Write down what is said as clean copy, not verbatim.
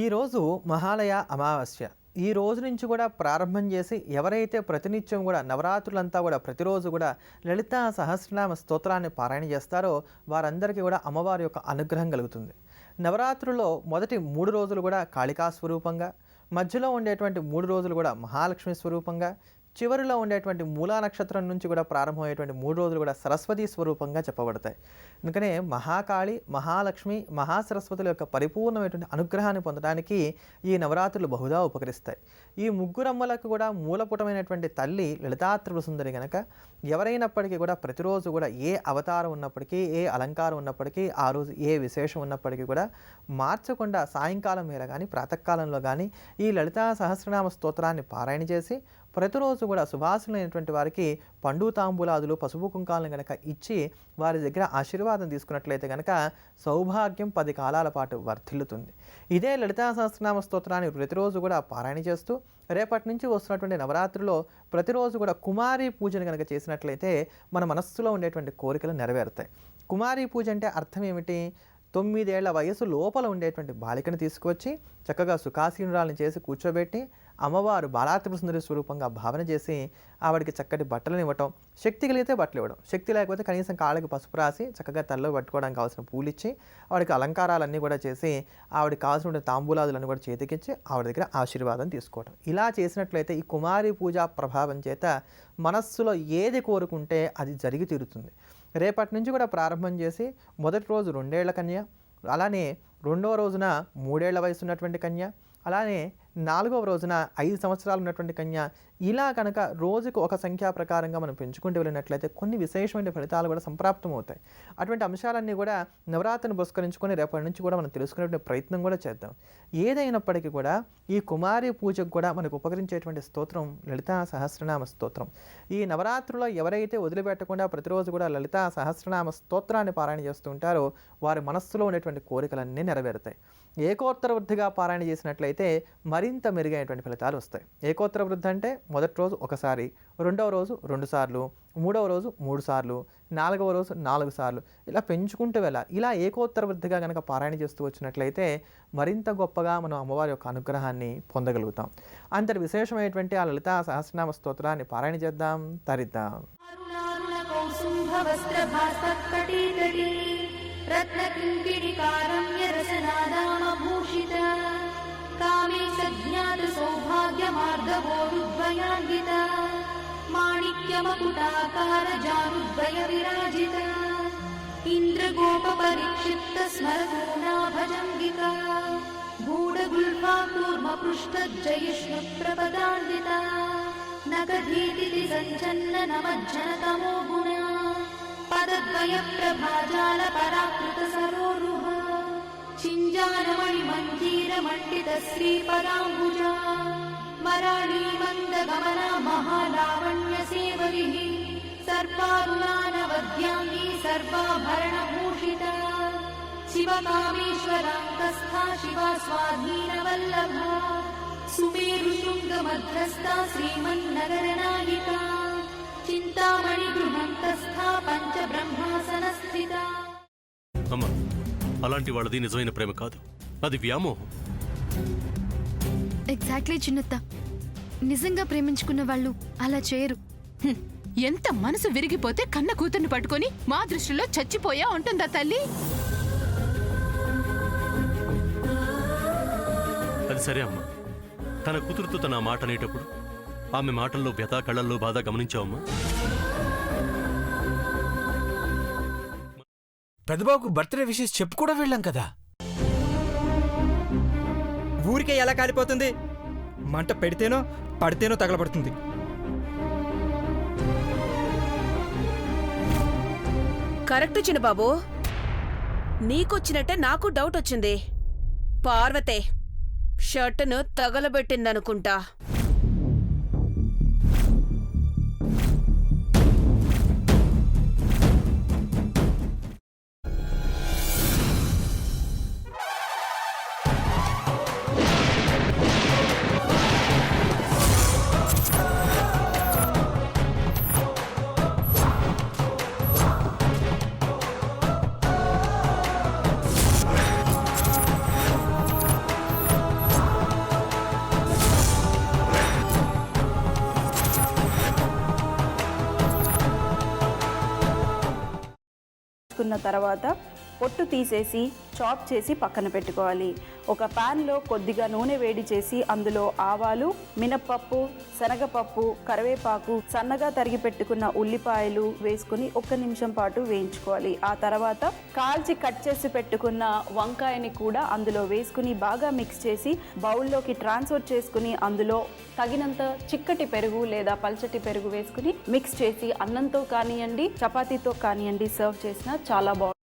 ఈరోజు మహాలయ అమావాస్య. ఈ రోజు నుంచి కూడా ప్రారంభం చేసి ఎవరైతే ప్రతినిత్యం కూడా నవరాత్రులంతా కూడా ప్రతిరోజు కూడా లలితా సహస్రనామ స్తోత్రాన్ని పారాయణ చేస్తారో వారందరికీ కూడా అమ్మవారి యొక్క అనుగ్రహం కలుగుతుంది. నవరాత్రుల్లో మొదటి 3 రోజులు కూడా కాళికా స్వరూపంగా, మధ్యలో ఉండేటువంటి 3 రోజులు కూడా మహాలక్ష్మి స్వరూపంగా, చివరిలో ఉండేటువంటి మూలా నక్షత్రం నుంచి కూడా ప్రారంభమయ్యేటువంటి 3 రోజులు కూడా సరస్వతి స్వరూపంగా చెప్పబడతాయి. అందుకనే మహాకాళి, మహాలక్ష్మి, మహాసరస్వతుల యొక్క పరిపూర్ణమైనటువంటి అనుగ్రహాన్ని పొందడానికి ఈ నవరాత్రులు బహుదా ఉపకరిస్తాయి. ఈ ముగ్గురమ్మలకు కూడా మూలపుటమైనటువంటి తల్లి లలితా త్రిపుర సుందరి గనక ఎవరైనప్పటికీ కూడా ప్రతిరోజు కూడా ఏ అవతారం ఉన్నప్పటికీ, ఏ అలంకారం ఉన్నప్పటికీ, ఆ రోజు ఏ విశేషం ఉన్నప్పటికీ కూడా మార్చకుండా సాయంకాలం వేళ కానీ ప్రాతకాలంలో కానీ ఈ లలితా సహస్రనామ స్తోత్రాన్ని పారాయణ చేసి ప్రతిరోజు కూడా సువాసనైనటువంటి వారికి పండు తాంబూలాదులు, పసుపు కుంకాలను కనుక ఇచ్చి వారి దగ్గర ఆశీర్వాదం తీసుకున్నట్లయితే కనుక సౌభాగ్యం 10 కాలాల పాటు వర్ధిల్లుతుంది. ఇదే లలితా సహస్రనామ స్తోత్రాన్ని ప్రతిరోజు కూడా పారాయణ చేస్తూ రేపటి నుంచి వస్తున్నటువంటి నవరాత్రిలో ప్రతిరోజు కూడా కుమారి పూజను కనుక చేసినట్లయితే మన మనస్సులో ఉండేటువంటి కోరికలు నెరవేరుతాయి. కుమారి పూజ అంటే అర్థం ఏమిటి? 9 ఏళ్ల వయసు లోపల ఉండేటువంటి బాలికను తీసుకువచ్చి చక్కగా సుఖాసీనురాలను చేసి కూర్చోబెట్టి అమ్మవారు బాలాత్రిపుర సుందరి స్వరూపంగా భావన చేసి ఆవిడకి చక్కటి బట్టలను ఇవ్వటం, శక్తి కలిగితే బట్టలు ఇవ్వడం, శక్తి లేకపోతే కనీసం కాళ్ళకి పసుపు రాసి చక్కగా తలలో పట్టుకోవడానికి కావాల్సిన పూలు ఇచ్చి ఆవిడకి అలంకారాలన్నీ కూడా చేసి ఆవిడకి కావాల్సిన తాంబూలాదులన్నీ కూడా చేతికిచ్చి ఆవిడ దగ్గర ఆశీర్వాదం తీసుకోవడం. ఇలా చేసినట్లయితే ఈ కుమారి పూజా ప్రభావం చేత మనస్సులో ఏది కోరుకుంటే అది జరిగి తీరుతుంది. రేపటి నుంచి కూడా ప్రారంభం చేసి మొదటి రోజు 2 ఏళ్ల కన్య, అలానే 2వ రోజున 3 ఏళ్ల వయసు ఉన్నటువంటి కన్య, అలానే 4వ రోజున 5 సంవత్సరాలు ఉన్నటువంటి కన్య, ఇలా కనుక రోజుకు ఒక సంఖ్యా ప్రకారంగా మనం పెంచుకుంటూ వెళ్ళినట్లయితే కొన్ని విశేషమైన ఫలితాలు కూడా సంప్రాప్తం అవుతాయి. అటువంటి అంశాలన్నీ కూడా నవరాత్రిని పురస్కరించుకొని రేపటి నుంచి కూడా మనం తెలుసుకునే ప్రయత్నం కూడా చేద్దాం. ఏదైనప్పటికీ కూడా ఈ కుమారి పూజకు కూడా మనకు ఉపకరించేటువంటి స్తోత్రం లలితా సహస్రనామ స్తోత్రం. ఈ నవరాత్రుల్లో ఎవరైతే వదిలిపెట్టకుండా ప్రతిరోజు కూడా లలితా సహస్రనామ స్తోత్రాన్ని పారాయణ చేస్తూ ఉంటారో వారి మనస్సులో ఉండేటువంటి కోరికలన్నీ నెరవేరుతాయి. ఏకోత్తర వృద్ధిగా పారాయణ చేసినట్లయితే మరింత మెరుగైనటువంటి ఫలితాలు వస్తాయి. ఏకోత్తర వృద్ధి అంటే మొదటి రోజు ఒకసారి, 2వ రోజు 2 సార్లు, 3వ రోజు 3 సార్లు, 4వ రోజు 4 సార్లు, ఇలా పెంచుకుంటూ వెళ్ళాలి. ఇలా ఏకోత్తర వృద్ధిగా కనుక పారాయణ చేస్తూ వచ్చినట్లయితే మరింత గొప్పగా మనం అమ్మవారి యొక్క అనుగ్రహాన్ని పొందగలుగుతాం. అంతటి విశేషమైనటువంటి ఆ లలితా సహస్రనామ స్తోత్రాన్ని పారాయణ చేద్దాం, తరిద్దాం. रत्नकिङ्किणिकारम्यरसनादामभूषिता कामेशज्ञातसौभाग्यमार्गवोरुद्वयान्विता माणिक्यमकुटाकारजानुद्वयविराजिता इन्द्रगोपपरिक्षिप्तस्मरपूर्णाभजङ्गिका गूढगुल्फाकूर्मपृष्ठज्जयिष्णुप्रपदान्विता नखधीतिथि सञ्चन्ननमज्जनतमो गुणा पदद्वयप्रभाजालपराकृतसरोरुह चिञ्जानमणिमञ्जीरमण्डितश्रीपदाम्बुजा मराळीमन्दगमना महालावण्यसेवरिः सर्वारुणानवद्याङ्गी सर्वाभरणभूषिता शिवकामेश्वराङ्कस्था शिवा स्वाधीनवल्लभा सुमेरुशृङ्गमध्यस्था श्रीमन्नगरनायिका చింతామణి గృహంతస్థా పంచబ్రహ్మాసనస్థిత. అమ్మా, అలాంటి వాళ్ళది నిజమైన ప్రేమ కాదు, అది వ్యామోహం. ఎగ్జాక్ట్లీ చిన్నత్త, నిజంగా ప్రేమించుకున్న వాళ్ళు అలా చేయరు. ఎంత మనసు విరిగిపోతే కన్న కూతుర్ని పట్టుకొని మా దృష్టిలో చచ్చిపోయా ఉంటుందా తల్లి? అది సరే అమ్మా, తన కూతురుతో తన మాట అనేటప్పుడు ఆమె మాటల్లో వ్యథ, కళ్ళల్లో బాధ గమనించావమ్మా? పెద్దబాబుకు బర్త్డే విషెస్ చెప్పు కూడా వెళ్ళాం కదా. ఊరికే ఎలా కాలిపోతుంది? మంట పెడితేనో పడితేనో తగలబడుతుంది. కరెక్ట్ చిన్నబాబు, నీకొచ్చినట్టే నాకు డౌట్ వచ్చింది. పార్వతే షర్టును తగలబెట్టిందనుకుంటా. కున్న తర్వాత పొట్టు తీసేసి చాప్ చేసి పక్కన పెట్టుకోవాలి. ఒక ప్యాన్లో కొద్దిగా నూనె వేడి చేసి అందులో ఆవాలు, మినప్పప్పు, శనగపప్పు, కరివేపాకు, సన్నగా తరిగి పెట్టుకున్న ఉల్లిపాయలు వేసుకుని 1 నిమిషం పాటు వేయించుకోవాలి. ఆ తర్వాత కాల్చి కట్ చేసి పెట్టుకున్న వంకాయని కూడా అందులో వేసుకుని బాగా మిక్స్ చేసి బౌల్లోకి ట్రాన్స్ఫర్ చేసుకుని అందులో తగినంత చిక్కటి పెరుగు లేదా పల్చటి పెరుగు వేసుకుని మిక్స్ చేసి అన్నంతో కానివ్వండి, చపాతీతో కానివ్వండి సర్వ్ చేసినా చాలా బాగుంటుంది.